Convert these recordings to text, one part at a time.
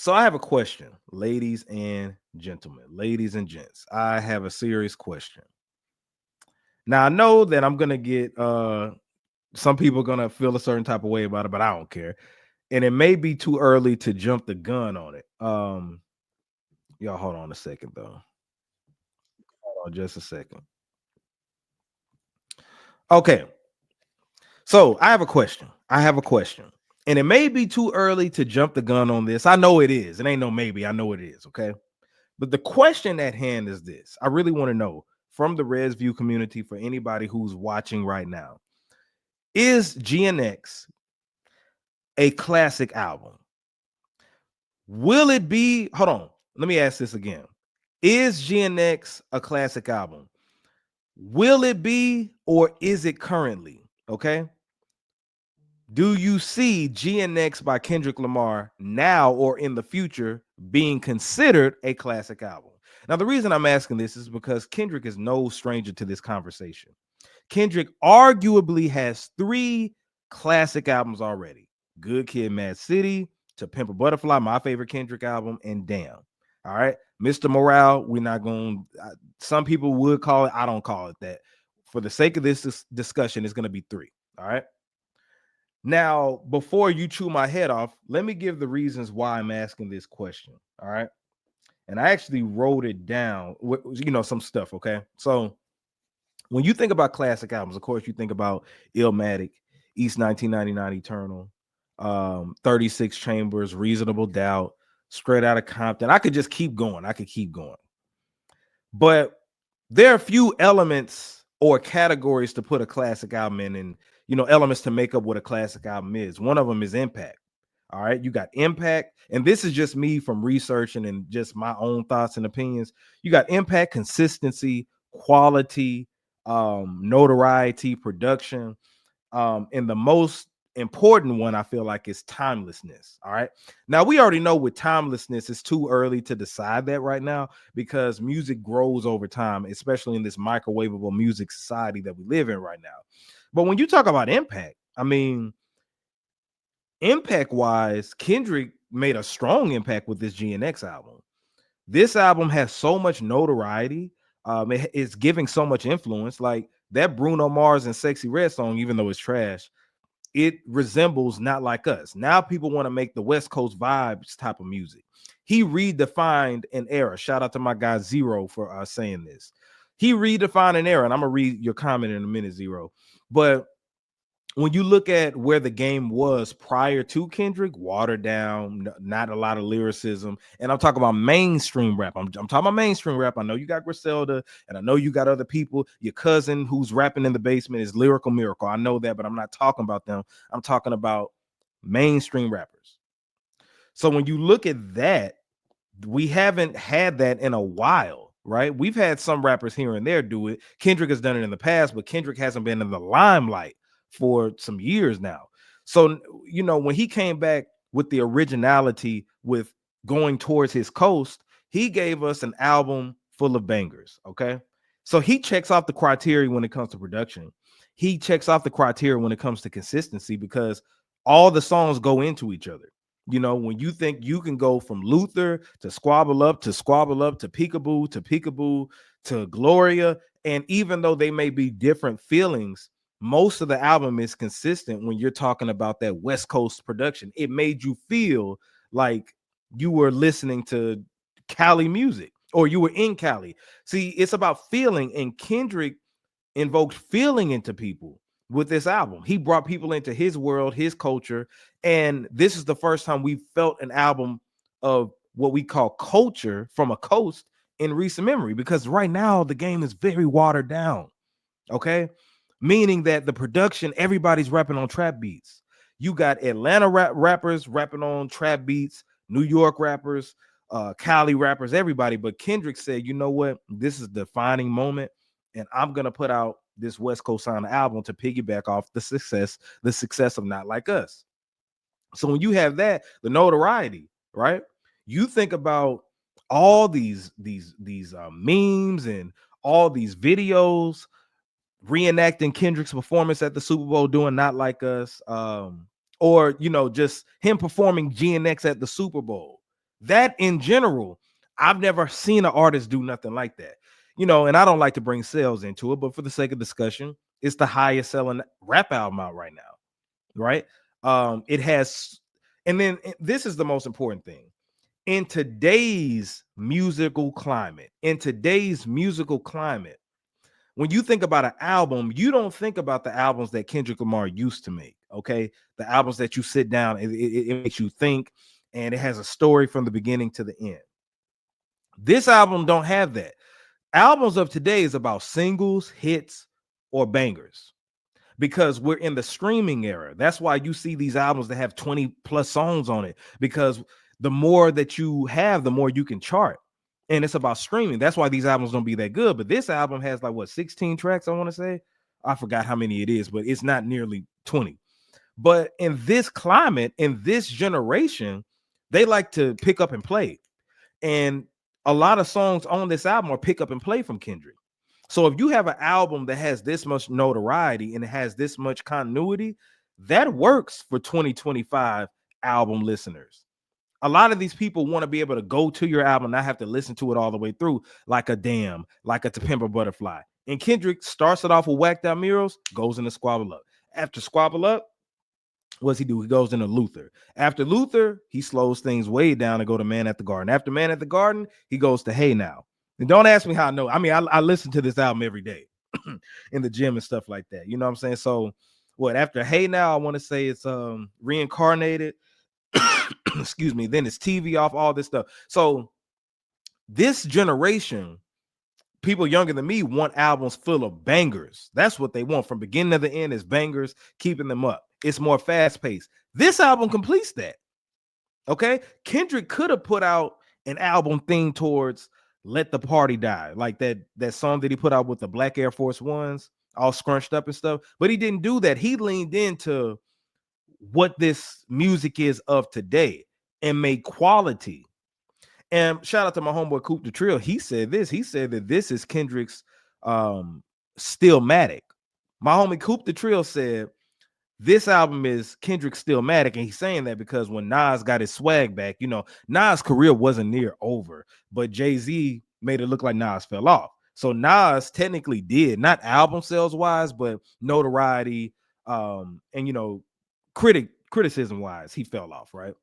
So I have a question, ladies and gentlemen, ladies and gents. I have a serious question. Now I know that I'm gonna get some people gonna feel a certain type of way about it, but I don't care. And it may be too early to jump the gun on it. Y'all hold on a second though. Hold on just a second. Okay. So I have a question. I have a question. And it may be too early to jump the gun on this. I know it is. It ain't no maybe. I know it is. Okay. But the question at hand is this. I really want to know from the Res View community for anybody who's watching right now. Is GNX a classic album? Will it be? Hold on. Let me ask this again. Is GNX a classic album? Will it be or is it currently? Okay. Do you see GNX by Kendrick Lamar now or in the future being considered a classic album? Now, the reason I'm asking this is because Kendrick is no stranger to this conversation. Kendrick arguably has 3 classic albums already. Good Kid, Mad City, To Pimp a Butterfly, my favorite Kendrick album, and Damn. All right. Mr. Morale, we're not going some people would call it, I don't call it that. For the sake of this discussion, it's going to be 3. All right. Now, before you chew my head off, let me give the reasons why I'm asking this question. All right. And I actually wrote it down, some stuff. Okay. So when you think about classic albums, of course, you think about Illmatic, East 1999 Eternal, 36 Chambers, Reasonable Doubt, Straight Outta Compton. I could just keep going. I could keep going. But there are a few elements or categories to put a classic album in, and elements to make up what a classic album is. One of them is impact. All right, you got impact, and this is just me from researching and just my own thoughts and opinions. You got impact, consistency, quality, notoriety, production, and the most important one I feel like is timelessness. All right. Now we already know with timelessness, it's too early to decide that right now because music grows over time, especially in this microwavable music society that we live in right now. But when you talk about impact, I mean, impact wise, Kendrick made a strong impact with this GNX album. This album has so much notoriety. It's giving so much influence. Like that Bruno Mars and Sexy Red song, even though it's trash, it resembles Not Like Us. Now people want to make the West Coast vibes type of music. He redefined an era. Shout out to my guy Zero for saying this. He redefined an era, and I'm gonna read your comment in a minute, Zero. But when you look at where the game was prior to Kendrick, watered down, not a lot of lyricism, and I'm talking about mainstream rap. I'm talking about mainstream rap. I know you got Griselda, and I know you got other people. Your cousin who's rapping in the basement is Lyrical Miracle. I know that, but I'm not talking about them. I'm talking about mainstream rappers. So when you look at that, we haven't had that in a while, right? We've had some rappers here and there do it. Kendrick has done it in the past, but Kendrick hasn't been in the limelight for some years now. So, when he came back with the originality with going towards his coast, he gave us an album full of bangers. Okay. So he checks off the criteria when it comes to production. He checks off the criteria when it comes to consistency because all the songs go into each other. When you think you can go from Luther to Squabble Up to Squabble Up to Peekaboo to Gloria, and even though they may be different feelings, most of the album is consistent when you're talking about that West Coast production. It made you feel like you were listening to Cali music or you were in Cali. See, it's about feeling, and Kendrick invoked feeling into people with this album. He brought people into his world, his culture, and this is the first time we felt an album of what we call culture from a coast in recent memory, because right now the game is very watered down. Okay, meaning that the production, everybody's rapping on trap beats. You got Atlanta rappers rapping on trap beats, New York rappers, Cali rappers, everybody. But Kendrick said, you know what? This is the defining moment, and I'm gonna put out this West Coast sound album to piggyback off the success of Not Like Us. So when you have that, the notoriety, right? You think about all these memes and all these videos reenacting Kendrick's performance at the Super Bowl doing Not Like Us, or just him performing GNX at the Super Bowl. That in general, I've never seen an artist do nothing like that. And I don't like to bring sales into it, but for the sake of discussion, it's the highest selling rap album out right now, right? It has, and then this is the most important thing. In today's musical climate, when you think about an album, you don't think about the albums that Kendrick Lamar used to make, okay? The albums that you sit down and it makes you think, and it has a story from the beginning to the end. This album don't have that. Albums of today is about singles, hits, or bangers, because we're in the streaming era. That's why you see these albums that have 20 plus songs on it, because the more that you have, the more you can chart. And it's about streaming. That's why these albums don't be that good. But this album has like 16 tracks, I want to say. I forgot how many it is, but it's not nearly 20. But in this climate, in this generation, they like to pick up and play. And a lot of songs on this album are pick up and play from Kendrick. So if you have an album that has this much notoriety and it has this much continuity, that works for 2025 album listeners. A lot of these people want to be able to go to your album, not have to listen to it all the way through, like a Damn, like a To Pimp a Butterfly. And Kendrick starts it off with Whacked Out Murals, goes into Squabble Up. After Squabble Up, what's he do? He goes into Luther. After Luther, he slows things way down and go to Man at the Garden. After Man at the Garden, he goes to Hey Now. And don't ask me how I know. I mean, I listen to this album every day in the gym and stuff like that. You know what I'm saying? So what, after Hey Now, I want to say it's Reincarnated. Excuse me. Then it's TV Off, all this stuff. So this generation, people younger than me, want albums full of bangers. That's what they want from beginning to the end, is bangers, keeping them up. It's more fast paced. This album completes that. Okay. Kendrick could have put out an album themed towards Let the Party Die, like that song that he put out with the Black Air Force Ones, all scrunched up and stuff. But he didn't do that. He leaned into what this music is of today and made quality. And shout out to my homeboy Coop the Trill. He said this. He said that this is Kendrick's Stillmatic. My homie Coop the Trill said this album is Kendrick's Stillmatic, and he's saying that because when Nas got his swag back, Nas' career wasn't near over, but Jay-Z made it look like Nas fell off. So Nas technically did, not album sales wise, but notoriety, and criticism wise, he fell off, right?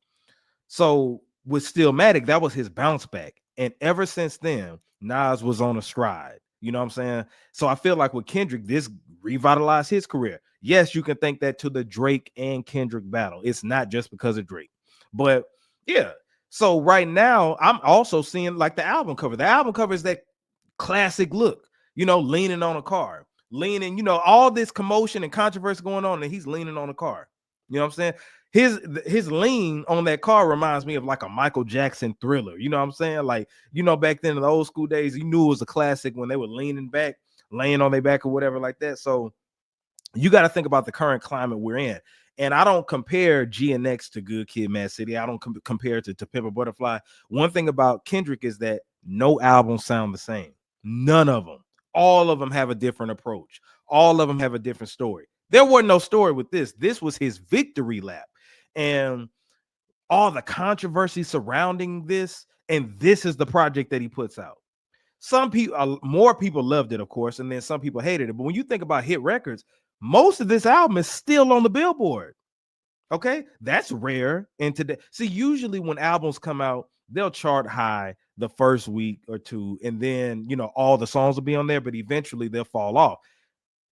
So with Stillmatic, that was his bounce back, and ever since then, Nas was on a stride. You know what I'm saying? So I feel like with Kendrick, this revitalized his career. Yes, you can think that to the Drake and Kendrick battle. It's not just because of Drake, but yeah. So right now, I'm also seeing like the album cover. The album cover is that classic look, leaning on a car, all this commotion and controversy going on, and he's leaning on a car. You know what I'm saying? His lean on that car reminds me of like a Michael Jackson Thriller. You know what I'm saying? Like, back then in the old school days, you knew it was a classic when they were leaning back, laying on their back or whatever like that. So you got to think about the current climate we're in. And I don't compare GNX to Good Kid, Mad City. I don't compare it to Pimp a Butterfly. One thing about Kendrick is that no albums sound the same. None of them. All of them have a different approach. All of them have a different story. There wasn't no story with this. This was his victory lap. And all the controversy surrounding this, and this is the project that he puts out. Some people, more people loved it, of course, and then some people hated it. But when you think about hit records, most of this album is still on the Billboard. Okay, that's rare. And today, see, usually when albums come out, they'll chart high the first week or two, and then all the songs will be on there, but eventually they'll fall off.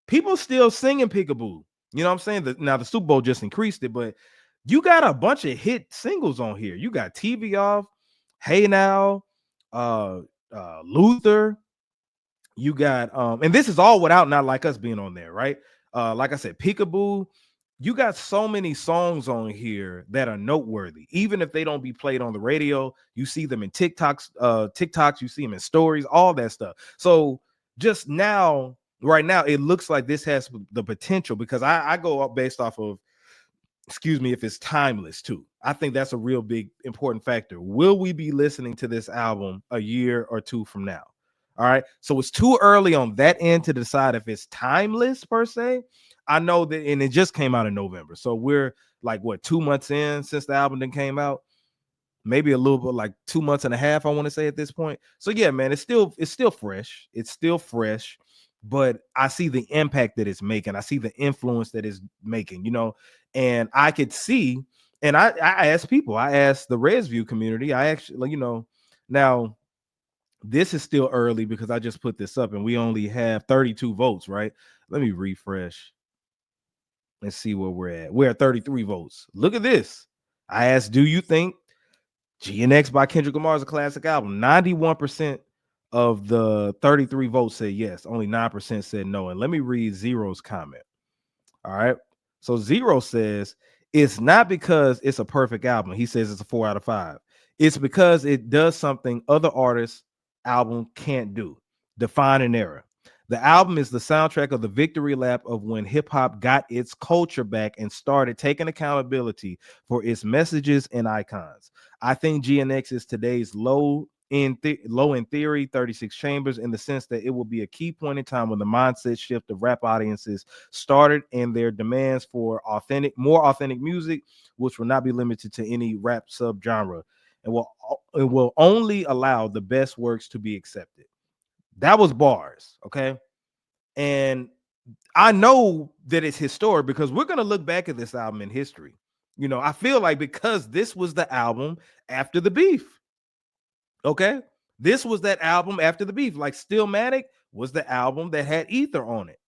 People still singing Peekaboo. You know what I'm saying? Now the Super Bowl just increased it, but you got a bunch of hit singles on here. You got TV Off, Hey Now, Luther. You got and this is all without Not Like Us being on there, right? Like I said, Peekaboo. You got so many songs on here that are noteworthy. Even if they don't be played on the radio, you see them in TikToks, you see them in stories, all that stuff. So just now, right now, it looks like this has the potential, because I go up based off of, excuse me, if it's timeless too. I think that's a real big important factor. Will we be listening to this album a year or two from now? All right. So it's too early on that end to decide if it's timeless per se. I know that, and it just came out in November. So we're like, what, 2 months in since the album then came out? maybe a little bit like 2 months and a half, I want to say at this point. So yeah, man, it's still fresh. It's still fresh, but I see the impact that it's making. I see the influence that it's making, and I could see, and I asked people, I asked the Resview community, I actually, now this is still early because I just put this up and we only have 32 votes, right? Let me refresh and see where we're at. We're at 33 votes. Look at this. I asked, do you think GNX by Kendrick Lamar is a classic album? 91% of the 33 votes said yes. Only 9% said no. And let me read Zero's comment. All right. So Zero says it's not because it's a perfect album. He says it's a 4 out of 5. It's because it does something other artists' album can't do. Define an era. The album is the soundtrack of the victory lap of when hip hop got its culture back and started taking accountability for its messages and icons. I think GNX is today's low in theory 36 chambers, in the sense that it will be a key point in time when the mindset shift of rap audiences started and their demands for more authentic music, which will not be limited to any rap subgenre, and it will only allow the best works to be accepted. That was bars, okay? And I know that it's historic because we're going to look back at this album in history. I feel like because this was the album after the beef. Okay. This was that album after the beef. Like Stillmatic was the album that had Ether on it.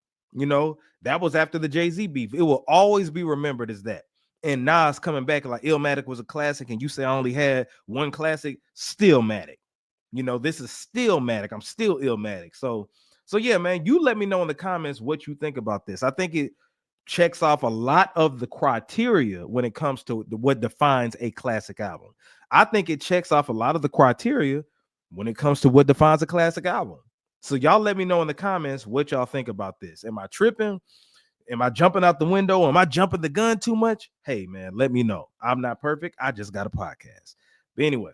That was after the Jay-Z beef. It will always be remembered as that. And Nas coming back like Illmatic was a classic, and you say I only had one classic, Stillmatic. This is Stillmatic. I'm still Illmatic. So yeah, man, you let me know in the comments what you think about this. I think it checks off a lot of the criteria when it comes to what defines a classic album. I think it checks off a lot of the criteria when it comes to what defines a classic album. So y'all let me know in the comments what y'all think about this. Am I tripping? Am I jumping out the window? Am I jumping the gun too much? Hey, man, let me know. I'm not perfect. I just got a podcast. But anyway,